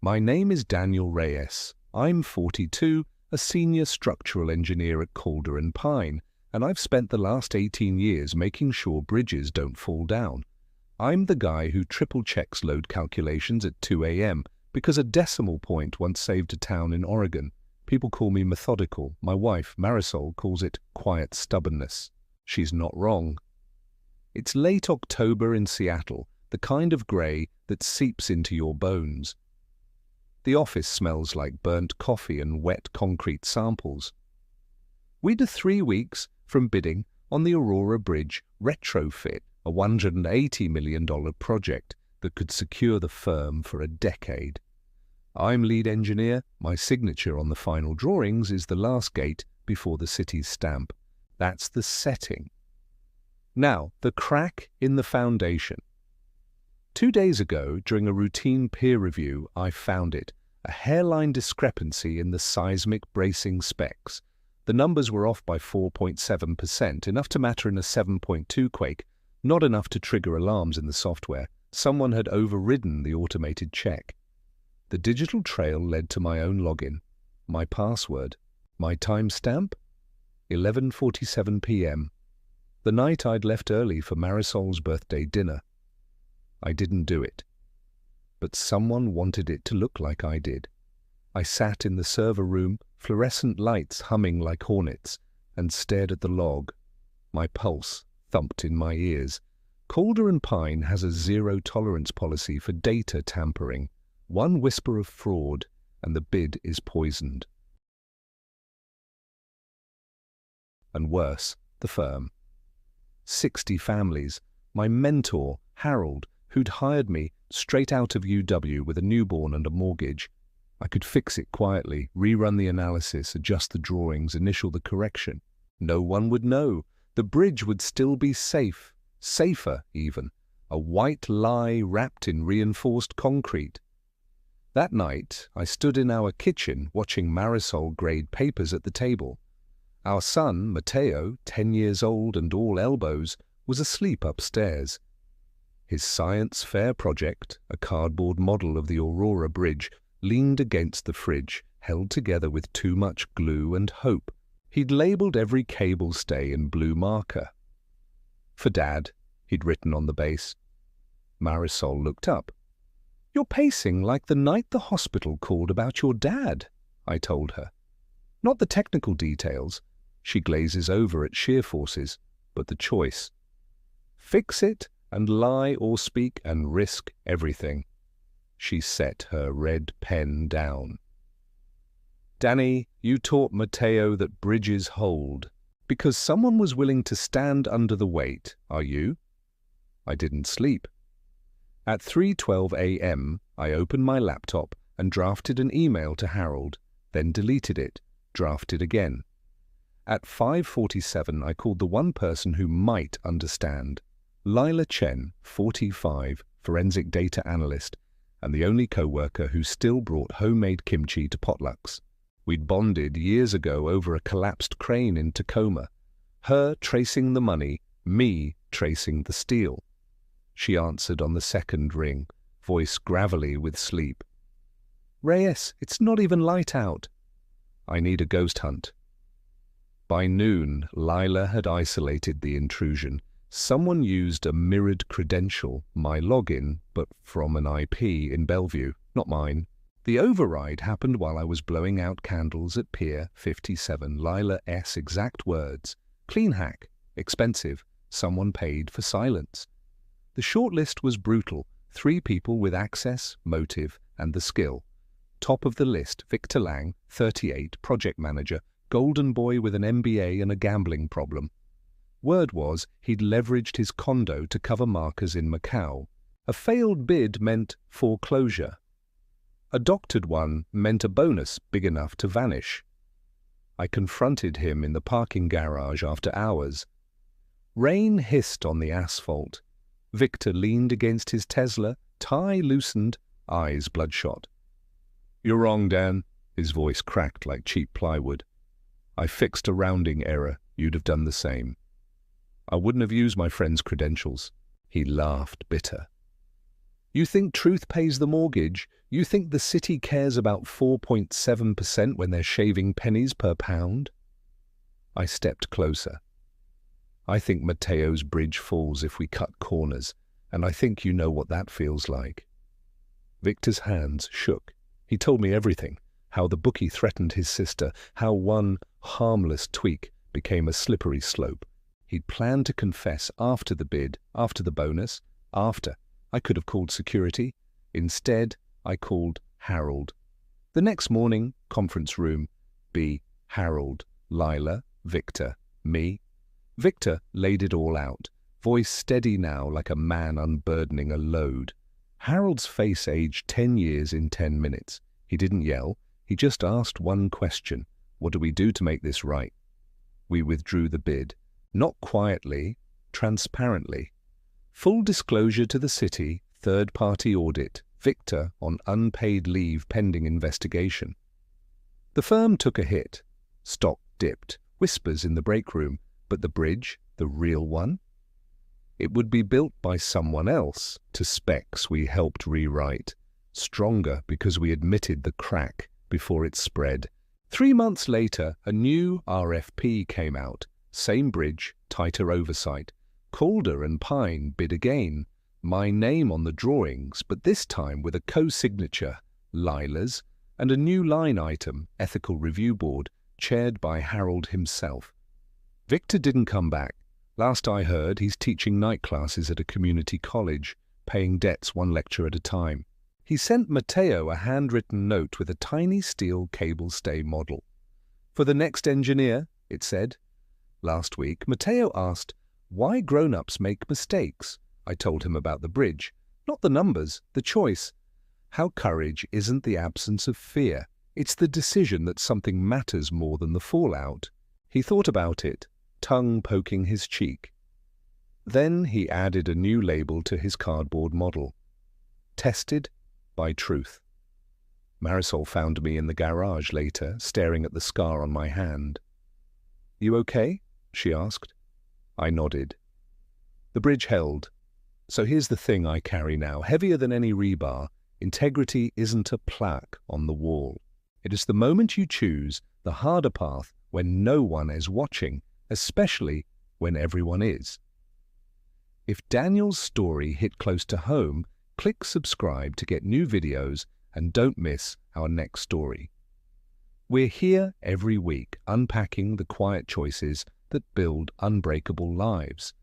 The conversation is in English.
My name is Daniel Reyes. I'm 42, a senior structural engineer at Calder and Pine, and I've spent the last 18 years making sure bridges don't fall down. I'm the guy who triple-checks load calculations at 2 a.m. because a decimal point once saved a town in Oregon. People call me methodical. My wife, Marisol, calls it quiet stubbornness. She's not wrong. It's late October in Seattle, the kind of grey that seeps into your bones. The office smells like burnt coffee and wet concrete samples. We'd 3 weeks from bidding on the Aurora Bridge retrofit, a $180 million project that could secure the firm for a decade. I'm lead engineer. My signature on the final drawings is the last gate before the city's stamp. That's the setting. Now, the crack in the foundation. 2 days ago, during a routine peer review, I found it, a hairline discrepancy in the seismic bracing specs. The numbers were off by 4.7%, enough to matter in a 7.2 quake, not enough to trigger alarms in the software. Someone had overridden the automated check. The digital trail led to my own login, my password, my timestamp, 11:47 p.m., the night I'd left early for Marisol's birthday dinner. I didn't do it, but someone wanted it to look like I did. I sat in the server room, fluorescent lights humming like hornets, and stared at the log. My pulse thumped in my ears. Calder and Pine has a zero-tolerance policy for data tampering. One whisper of fraud, and the bid is poisoned. And worse, the firm. 60 families. My mentor, Harold, who'd hired me straight out of UW with a newborn and a mortgage. I could fix it quietly, rerun the analysis, adjust the drawings, initial the correction. No one would know. The bridge would still be safe, safer even. A white lie wrapped in reinforced concrete. That night, I stood in our kitchen watching Marisol grade papers at the table. Our son, Mateo, 10 years old and all elbows, was asleep upstairs. His science fair project, a cardboard model of the Aurora Bridge, leaned against the fridge, held together with too much glue and hope. He'd labelled every cable stay in blue marker. "For Dad," he'd written on the base. Marisol looked up. "You're pacing like the night the hospital called about your dad," I told her. "Not the technical details." She glazes over at shear forces, but the choice. Fix it and lie or speak and risk everything. She set her red pen down. "Danny, you taught Mateo that bridges hold. Because someone was willing to stand under the weight, are you?" I didn't sleep. At 3:12 a.m., I opened my laptop and drafted an email to Harold, then deleted it, drafted again. At 5:47, I called the one person who might understand, Laya Chen, 45, forensic data analyst, and the only co-worker who still brought homemade kimchi to potlucks. We'd bonded years ago over a collapsed crane in Tacoma, her tracing the money, me tracing the steel. She answered on the second ring, voice gravelly with sleep. "Reyes, it's not even light out." "I need a ghost hunt." By noon, Lila had isolated the intrusion. Someone used a mirrored credential, my login, but from an IP in Bellevue, not mine. The override happened while I was blowing out candles at Pier 57. Lila's exact words. "Clean hack. Expensive. Someone paid for silence." The shortlist was brutal. 3 people with access, motive, and the skill. Top of the list, Victor Lang, 38, project manager, golden boy with an MBA and a gambling problem. Word was he'd leveraged his condo to cover markers in Macau. A failed bid meant foreclosure. A doctored one meant a bonus big enough to vanish. I confronted him in the parking garage after hours. Rain hissed on the asphalt. Victor leaned against his Tesla, tie loosened, eyes bloodshot. "You're wrong, Dan." His voice cracked like cheap plywood. "I fixed a rounding error. You'd have done the same." "I wouldn't have used my friend's credentials." He laughed bitter. You think truth pays the mortgage? You think the city cares about 4.7% when they're shaving pennies per pound? I stepped closer. I think Mateo's bridge falls if we cut corners, and I think you know what that feels like. Victor's hands shook. He told me everything, how the bookie threatened his sister, how one harmless tweak became a slippery slope. He'd planned to confess after the bid, after the bonus, after. I could have called security. Instead, I called Harold. The next morning, conference room, B. Harold, Lila, Victor, me. Victor laid it all out, voice steady now like a man unburdening a load. Harold's face aged 10 years in 10 minutes. He didn't yell. He just asked one question. What do we do to make this right? We withdrew the bid. Not quietly, transparently. Full disclosure to the city, third-party audit, Victor on unpaid leave pending investigation. The firm took a hit. Stock dipped. Whispers in the break room. But the bridge, the real one? It would be built by someone else to specs we helped rewrite. Stronger because we admitted the crack before it spread. 3 months later, a new RFP came out. Same bridge, tighter oversight. Calder and Pine bid again. My name on the drawings, but this time with a co-signature, Lila's, and a new line item, ethical review board, chaired by Harold himself. Victor didn't come back. Last I heard, he's teaching night classes at a community college, paying debts one lecture at a time. He sent Mateo a handwritten note with a tiny steel cable stay model. For the next engineer, it said. Last week, Mateo asked why grown-ups make mistakes. I told him about the bridge, not the numbers, the choice. How courage isn't the absence of fear. It's the decision that something matters more than the fallout. He thought about it, tongue poking his cheek. Then he added a new label to his cardboard model. Tested by truth. Marisol found me in the garage later, staring at the scar on my hand. You okay? She asked. I nodded. The bridge held. So here's the thing I carry now, heavier than any rebar. Integrity isn't a plaque on the wall. It is the moment you choose the harder path when no one is watching, especially when everyone is. If Daniel's story hit close to home, click subscribe to get new videos and don't miss our next story. We're here every week unpacking the quiet choices that build unbreakable lives.